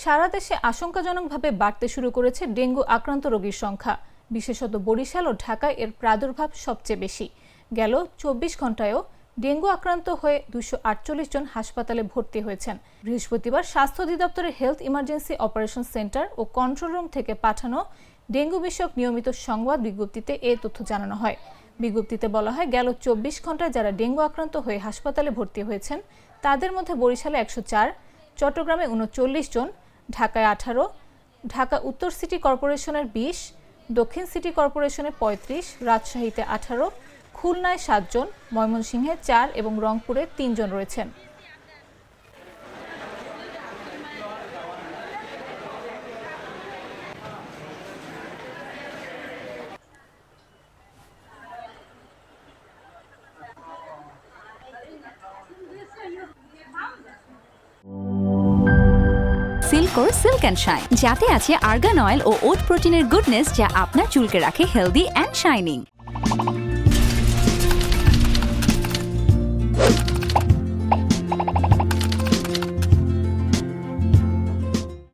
সারা দেশে আশঙ্কাজনকভাবে বাড়তে শুরু করেছে ডেঙ্গু আক্রান্ত রোগীর সংখ্যা। বিশেষত বরিশাল ও ঢাকায় এর প্রাদুর্ভাব সবচেয়ে বেশি। গেল ২৪ ঘন্টায়ও ডেঙ্গু আক্রান্ত হয়ে ২৪৮ জন হাসপাতালে ভর্তি হয়েছেন। বৃহস্পতিবার স্বাস্থ্য অধিদপ্তরের হেলথ ইমার্জেন্সি অপারেশন সেন্টার ও কন্ট্রোল রুম থেকে পাঠানো ডেঙ্গু বিষয়ক নিয়মিত সংবাদ বিজ্ঞপ্তিতে এ তথ্য জানানো হয়। বিজ্ঞপ্তিতে বলা হয়, গেল ২৪ ঘন্টায় যারা ডেঙ্গু আক্রান্ত হয়ে হাসপাতালে ভর্তি হয়েছেন তাদের মধ্যে বরিশালে ১০৪, চট্টগ্রামে ৩৯ জন, ঢাকায় ১৮, ঢাকা উত্তর সিটি কর্পোরেশনের ২০, দক্ষিণ সিটি কর্পোরেশনের ৩৫, রাজশাহীতে ১৮, খুলনায় ৭ জন, ময়মনসিংহে ৪ এবং রংপুরে ৩ জন রয়েছেন। সিল্কোর সিল্ক অ্যান্ড শাইন, যাতে আছে আর্গান অয়েল ও ওট প্রোটিনের গুডনেস, যা আপনার চুলকে রাখে হেলদি অ্যান্ড শাইনিং।